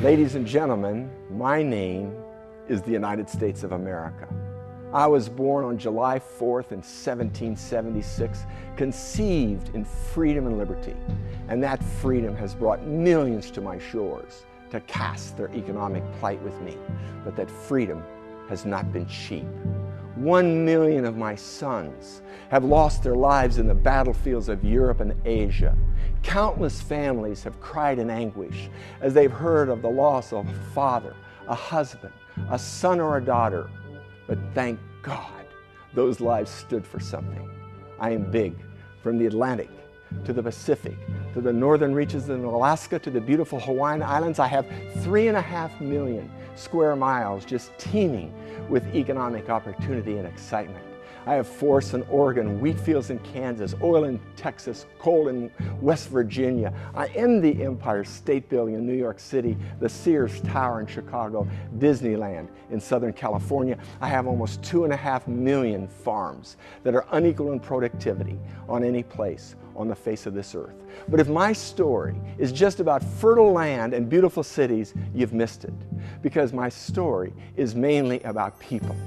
Ladies and gentlemen, my name is the United States of America. I was born on July 4th in 1776, conceived in freedom and liberty. And that freedom has brought millions to my shores to cast their economic plight with me. But that freedom has not been cheap. 1 million of my sons have lost their lives in the battlefields of Europe and Asia. Countless families have cried in anguish as they've heard of the loss of a father, a husband, a son or a daughter. But thank God, those lives stood for something. I am big, from the Atlantic to the Pacific, to the northern reaches of Alaska, to the beautiful Hawaiian Islands. I have 3.5 million square miles just teeming with economic opportunity and excitement. I have forests in Oregon, wheat fields in Kansas, oil in Texas, coal in West Virginia. I am the Empire State Building in New York City, the Sears Tower in Chicago, Disneyland in Southern California. I have almost 2.5 million farms that are unequal in productivity on any place on the face of this earth. But if my story is just about fertile land and beautiful cities, you've missed it. Because my story is mainly about people.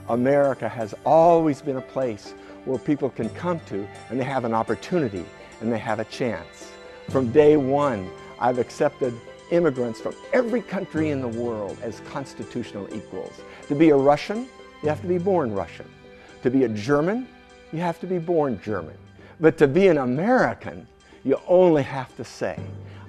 America has always been a place where people can come to and they have an opportunity and they have a chance. From day one, I've accepted immigrants from every country in the world as constitutional equals. To be a Russian, you have to be born Russian. To be a German, you have to be born German. But to be an American, you only have to say,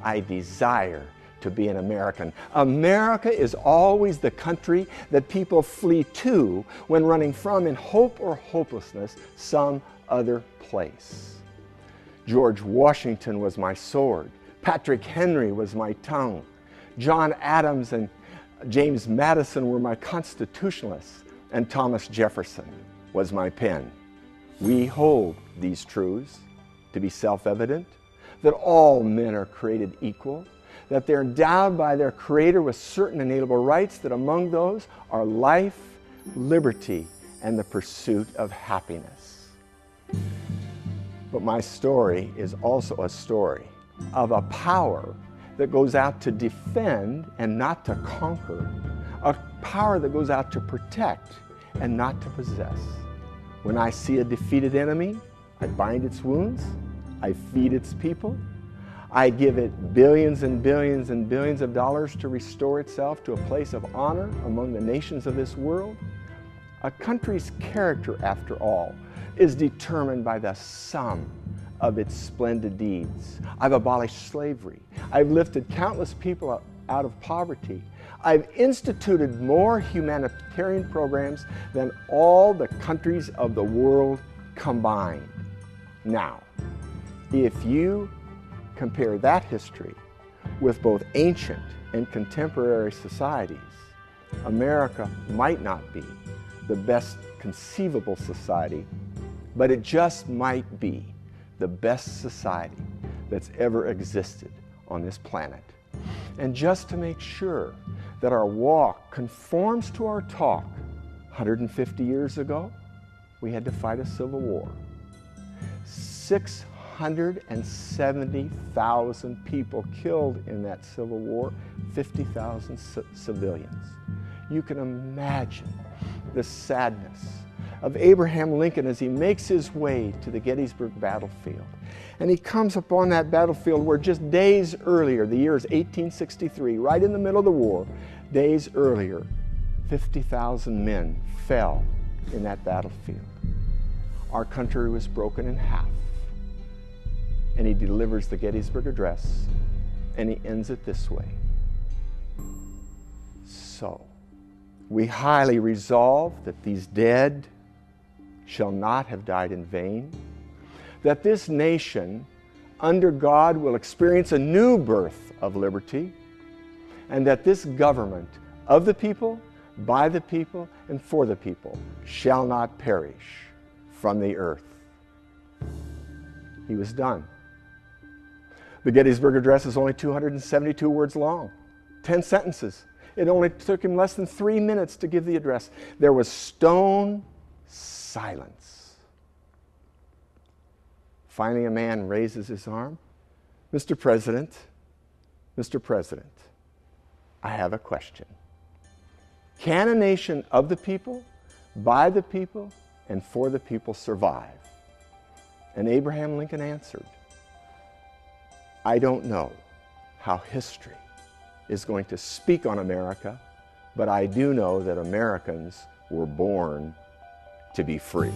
I desire to be an American. America is always the country that people flee to when running from, in hope or hopelessness, some other place. George Washington was my sword. Patrick Henry was my tongue. John Adams and James Madison were my constitutionalists. And Thomas Jefferson was my pen. We hold these truths to be self-evident, that all men are created equal, that they're endowed by their Creator with certain inalienable rights, that among those are life, liberty, and the pursuit of happiness. But my story is also a story of a power that goes out to defend and not to conquer, a power that goes out to protect and not to possess. When I see a defeated enemy, I bind its wounds, I feed its people, I give it billions and billions and billions of dollars to restore itself to a place of honor among the nations of this world. A country's character, after all, is determined by the sum of its splendid deeds. I've abolished slavery. I've lifted countless people out of poverty. I've instituted more humanitarian programs than all the countries of the world combined. Now, if you compare that history with both ancient and contemporary societies, America might not be the best conceivable society, but it just might be the best society that's ever existed on this planet. And just to make sure that our walk conforms to our talk, 150 years ago, we had to fight a civil war. 670,000 people killed in that civil war, 50,000 civilians. You can imagine the sadness of Abraham Lincoln as he makes his way to the Gettysburg battlefield. And he comes upon that battlefield where just days earlier, the year is 1863, right in the middle of the war, days earlier, 50,000 men fell in that battlefield. Our country was broken in half. And he delivers the Gettysburg Address, and he ends it this way. So, we highly resolve that these dead shall not have died in vain, that this nation, under God, will experience a new birth of liberty, and that this government of the people, by the people, and for the people shall not perish from the earth. He was done. The Gettysburg Address is only 272 words long, 10 sentences. It only took him less than 3 minutes to give the address. There was stone silence. Finally, a man raises his arm. Mr. President, I have a question. Can a nation of the people, by the people, and for the people survive? And Abraham Lincoln answered, I don't know how history is going to speak on America, but I do know that Americans were born to be free.